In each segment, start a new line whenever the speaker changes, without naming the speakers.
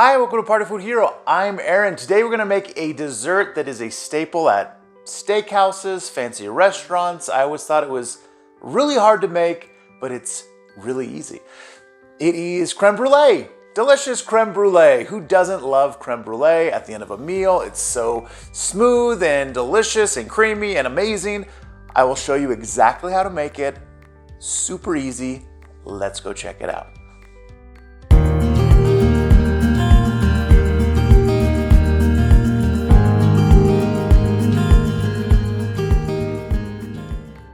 Hi, welcome to Party Food Hero. I'm Aaron. Today we're gonna make a dessert that is a staple at steakhouses, fancy restaurants. I always thought it was really hard to make, but it's really easy. It is creme brulee. Delicious creme brulee. Who doesn't love creme brulee at the end of a meal? It's so smooth and delicious and creamy and amazing. I will show you exactly how to make it. Super easy. Let's go check it out.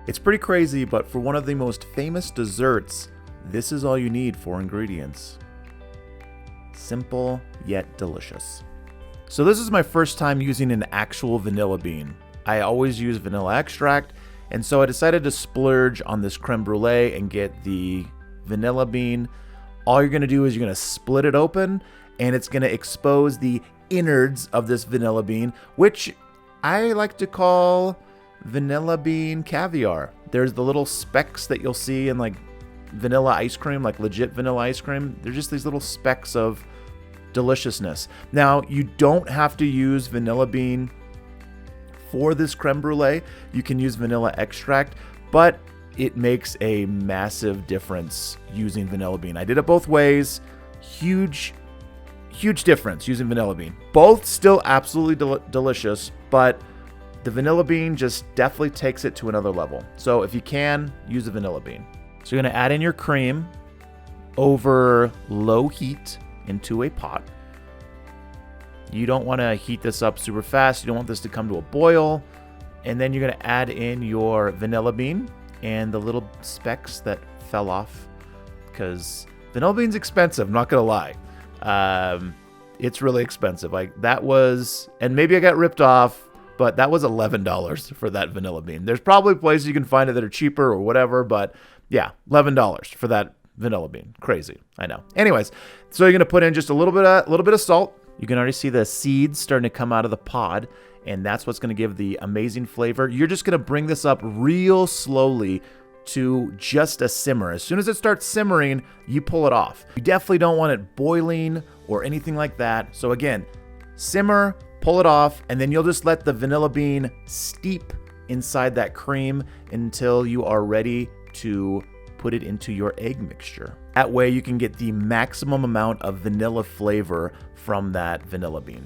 It's pretty crazy, but for one of the most famous desserts, this is all you need for ingredients. Simple yet delicious. So this is my first time using an actual vanilla bean. I always use vanilla extract, and so I decided to splurge on this creme brulee and get the vanilla bean. All you're gonna do is you're gonna split it open, and it's gonna expose the innards of this vanilla bean, which I like to call vanilla bean caviar. There's the little specks that you'll see in like vanilla ice cream, like legit vanilla ice cream. They're just these little specks of deliciousness. Now, you don't have to use vanilla bean for this creme brulee. You can use vanilla extract, but it makes a massive difference using vanilla bean. I did it both ways. Huge difference using vanilla bean. Both still absolutely delicious, but the vanilla bean just definitely takes it to another level. So if you can, use the vanilla bean. So you're gonna add in your cream over low heat into a pot. You don't wanna heat this up super fast. You don't want this to come to a boil. And then you're gonna add in your vanilla bean and the little specks that fell off, because vanilla bean's expensive, I'm not gonna lie. It's really expensive. Like that was, and maybe I got ripped off, but that was $11 for that vanilla bean. There's probably places you can find it that are cheaper or whatever, but yeah, $11 for that vanilla bean. Crazy, I know. Anyways, so you're gonna put in just a little bit of salt. You can already see the seeds starting to come out of the pod, and that's what's gonna give the amazing flavor. You're just gonna bring this up real slowly to just a simmer. As soon as it starts simmering, you pull it off. You definitely don't want it boiling or anything like that. So again, simmer, pull it off, and then you'll just let the vanilla bean steep inside that cream until you are ready to put it into your egg mixture. That way you can get the maximum amount of vanilla flavor from that vanilla bean.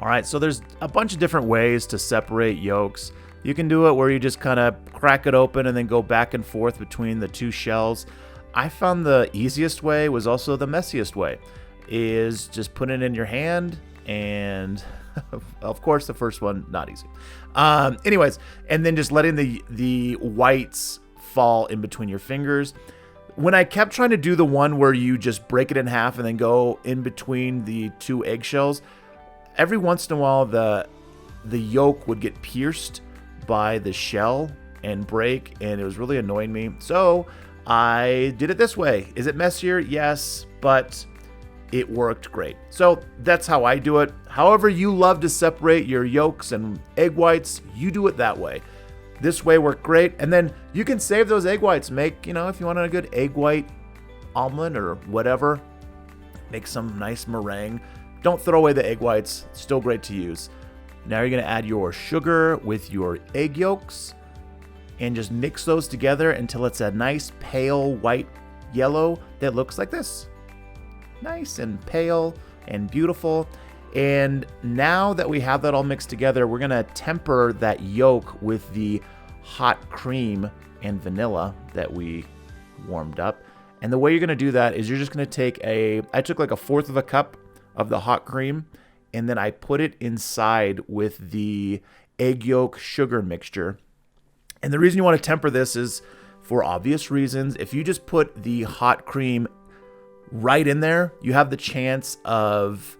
All right, so there's a bunch of different ways to separate yolks. You can do it where you just kind of crack it open and then go back and forth between the two shells. I found the easiest way was also the messiest way, is just put it in your hand, and of course the first one not easy. Anyways, and then just letting the whites fall in between your fingers. When I kept trying to do the one where you just break it in half and then go in between the two eggshells, every once in a while the yolk would get pierced by the shell and break, and it was really annoying me. So I did it this way. Is it messier? Yes, but it worked great. So that's how I do it. However you love to separate your yolks and egg whites, you do it that way. This way worked great. And then you can save those egg whites. Make, if you want a good egg white omelet or whatever, make some nice meringue. Don't throw away the egg whites. It's still great to use. Now you're gonna add your sugar with your egg yolks and just mix those together until it's a nice pale white yellow that looks like this. Nice and pale and beautiful. And now that we have that all mixed together, we're gonna temper that yolk with the hot cream and vanilla that we warmed up. And the way you're gonna do that is you're just gonna take I took like 1/4 of a cup of the hot cream, and then I put it inside with the egg yolk sugar mixture. And the reason you want to temper this is for obvious reasons. If you just put the hot cream right in there, you have the chance of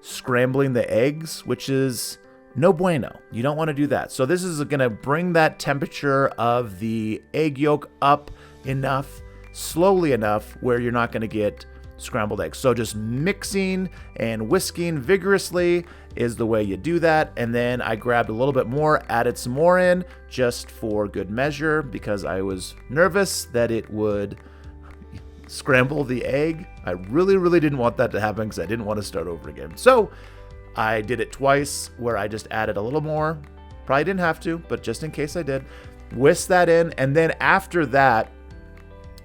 scrambling the eggs, which is no bueno. You don't want to do that. So this is going to bring that temperature of the egg yolk up enough, slowly enough, where you're not going to get scrambled eggs. So just mixing and whisking vigorously is the way you do that. And then I grabbed a little bit more, added some more in just for good measure, because I was nervous that it would scramble the egg. I really didn't want that to happen because I didn't want to start over again. So I did it twice where I just added a little more. Probably didn't have to, but just in case I did. Whisk that in, and then after that,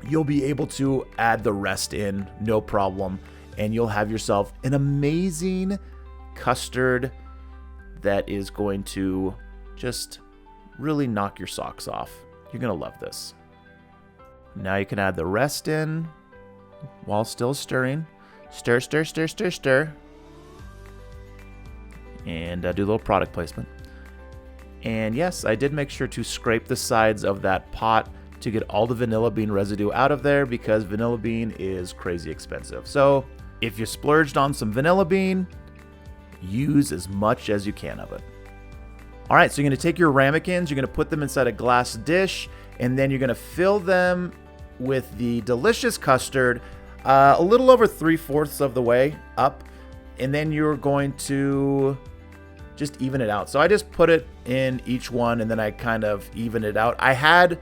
you'll be able to add the rest in, no problem. And you'll have yourself an amazing custard that is going to just really knock your socks off. You're going to love this. Now you can add the rest in while still stirring. Stir, stir, stir, stir, stir. And do a little product placement. And yes, I did make sure to scrape the sides of that pot to get all the vanilla bean residue out of there because vanilla bean is crazy expensive. So if you splurged on some vanilla bean, use as much as you can of it. All right, so you're going to take your ramekins, you're going to put them inside a glass dish, and then you're going to fill them with the delicious custard a little over 3/4 of the way up, and then you're going to just even it out. So I just put it in each one, and then I kind of even it out. I had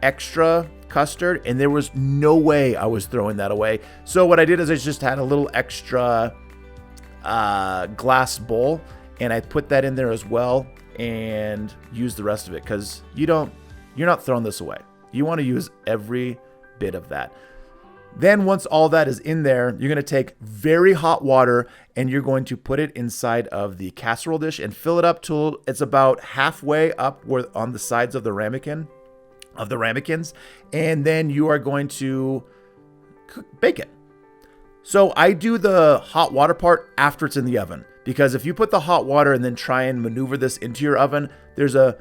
extra custard, and there was no way I was throwing that away. So what I did is I just had a little extra glass bowl, and I put that in there as well and used the rest of it because you're not throwing this away. You want to use every bit of that. Then once all that is in there, you're going to take very hot water and you're going to put it inside of the casserole dish and fill it up till it's about halfway up on the sides of the ramekins. And then you are going to bake it. So I do the hot water part after it's in the oven, because if you put the hot water and then try and maneuver this into your oven, there's a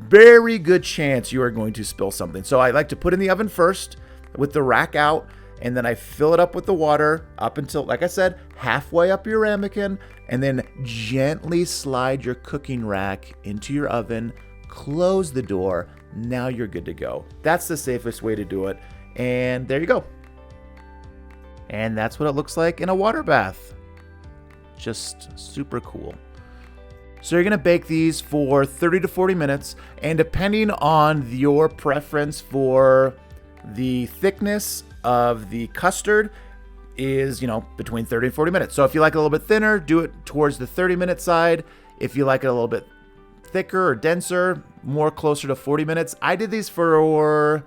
very good chance you are going to spill something. So I like to put in the oven first with the rack out, and then I fill it up with the water up until, like I said, halfway up your ramekin, and then gently slide your cooking rack into your oven, close the door. Now you're good to go. That's the safest way to do it. And there you go. And that's what it looks like in a water bath. Just super cool. So you're going to bake these for 30 to 40 minutes. And depending on your preference for the thickness of the custard is, between 30 and 40 minutes. So if you like it a little bit thinner, do it towards the 30-minute side. If you like it a little bit thicker or denser, more closer to 40 minutes. I did these for,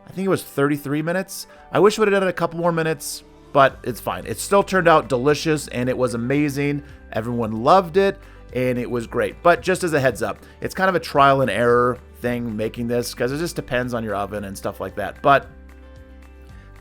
I think it was 33 minutes. I wish I would have done it a couple more minutes, but it's fine. It still turned out delicious and it was amazing. Everyone loved it and it was great. But just as a heads up, it's kind of a trial and error thing making this because it just depends on your oven and stuff like that. But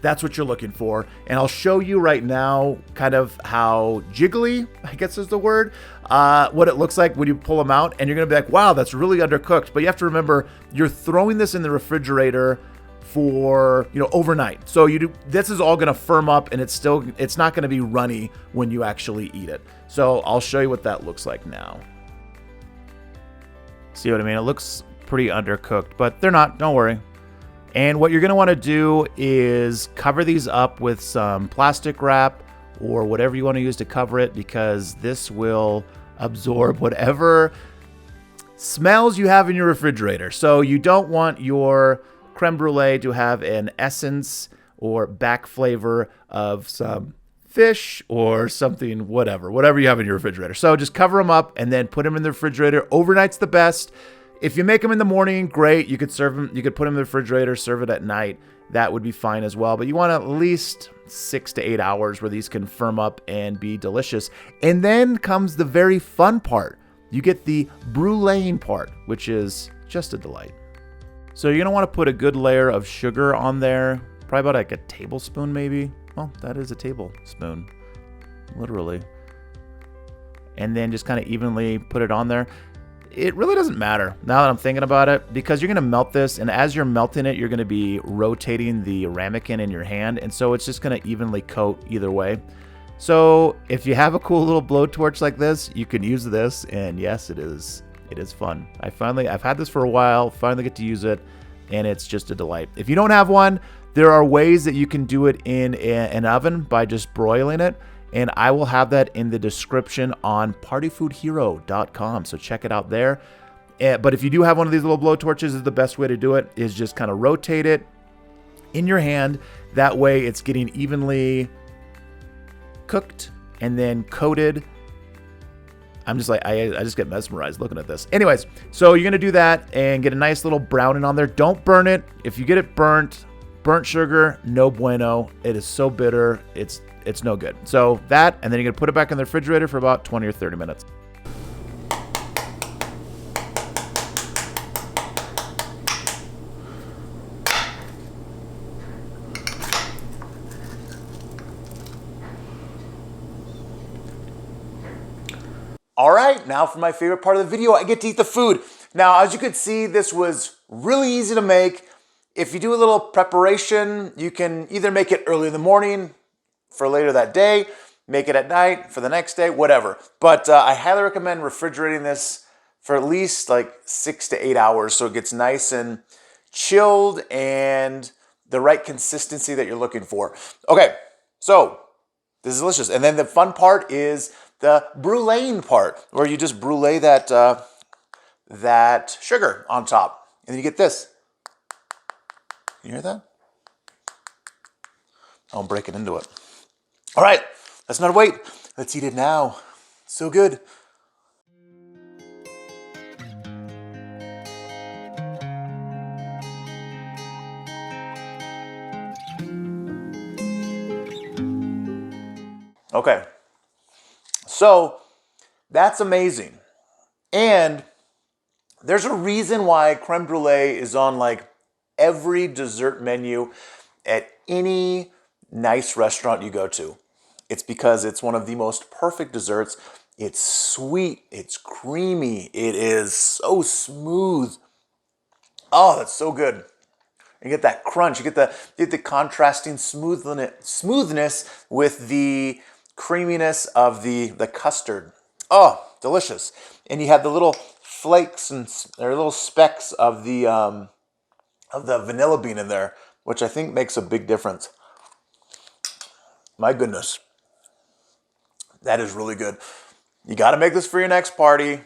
that's what you're looking for. And I'll show you right now kind of how jiggly, I guess is the word, what it looks like when you pull them out. And you're going to be like, wow, that's really undercooked. But you have to remember, you're throwing this in the refrigerator for, overnight. So this is all going to firm up and it's not going to be runny when you actually eat it. So I'll show you what that looks like now. See what I mean? It looks pretty undercooked, but they're not, don't worry. And what you're going to want to do is cover these up with some plastic wrap or whatever you want to use to cover it, because this will absorb whatever smells you have in your refrigerator. So you don't want your creme brulee to have an essence or back flavor of some fish or something, whatever you have in your refrigerator. So just cover them up and then put them in the refrigerator. Overnight's the best. If you make them in the morning, great. You could serve them. You could put them in the refrigerator, serve it at night. That would be fine as well. But you want at least 6 to 8 hours where these can firm up and be delicious. And then comes the very fun part. You get the brulee'ing part, which is just a delight. So you're going to want to put a good layer of sugar on there. Probably about like a tablespoon maybe. Well, that is a tablespoon, literally. And then just kind of evenly put it on there. It really doesn't matter now that I'm thinking about it, because you're going to melt this, and as you're melting it, you're going to be rotating the ramekin in your hand, and so it's just going to evenly coat either way. So if you have a cool little blowtorch like this, you can use this, and yes, it is fun. I've had this for a while, finally get to use it, and it's just a delight. If you don't have one, there are ways that you can do it in an oven by just broiling it. And I will have that in the description on partyfoodhero.com. So check it out there. But if you do have one of these little blowtorches, is the best way to do it is just kind of rotate it in your hand. That way it's getting evenly cooked and then coated. I'm just like, I just get mesmerized looking at this. Anyways, so you're gonna do that and get a nice little browning on there. Don't burn it. If you get it burnt sugar, no bueno. It is so bitter, it's no good. So that, and then you're gonna put it back in the refrigerator for about 20 or 30 minutes. All right, now for my favorite part of the video, I get to eat the food. Now, as you could see, this was really easy to make. If you do a little preparation, you can either make it early in the morning for later that day, make it at night for the next day, whatever. But I highly recommend refrigerating this for at least like 6 to 8 hours so it gets nice and chilled and the right consistency that you're looking for. Okay, so this is delicious. And then the fun part is the brulee'ing part, where you just brulee that sugar on top. And then you get this. You hear that? I'll break it into it. All right, let's not wait. Let's eat it now. So good. Okay, so that's amazing. And there's a reason why creme brulee is on like every dessert menu at any nice restaurant you go to. It's because it's one of the most perfect desserts. It's sweet, it's creamy, it is so smooth. Oh, that's so good. You get that crunch, you get the contrasting smoothness with the creaminess of the custard. Oh, delicious. And you have the little flakes and little specks of the vanilla bean in there, which I think makes a big difference. My goodness. That is really good. You got to make this for your next party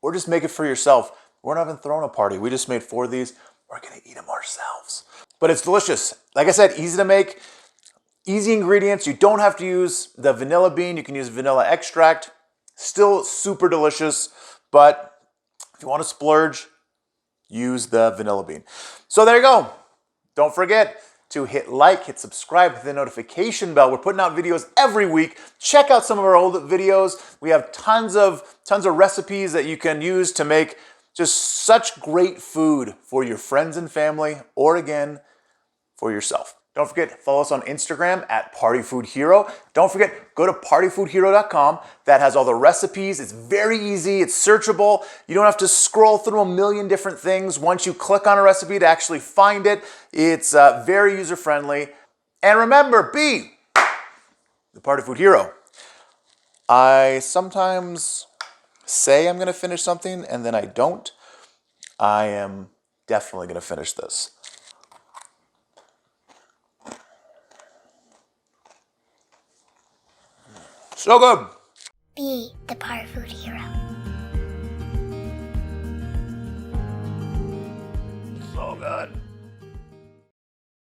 or just make it for yourself. We're not even throwing a party. We just made 4 of these. We're going to eat them ourselves. But it's delicious. Like I said, easy to make, easy ingredients. You don't have to use the vanilla bean. You can use vanilla extract. Still super delicious. But if you want to splurge, use the vanilla bean. So there you go. Don't forget to hit like, hit subscribe, hit the notification bell. We're putting out videos every week. Check out some of our old videos. We have tons of recipes that you can use to make just such great food for your friends and family, or again, for yourself. Don't forget, follow us on Instagram at partyfoodhero. Don't forget, go to partyfoodhero.com. That has all the recipes. It's very easy. It's searchable. You don't have to scroll through a million different things. Once you click on a recipe to actually find it, it's very user-friendly. And remember, be the Party Food Hero. I sometimes say I'm going to finish something and then I don't. I am definitely going to finish this. So good.
Be the Party Food Hero.
So good.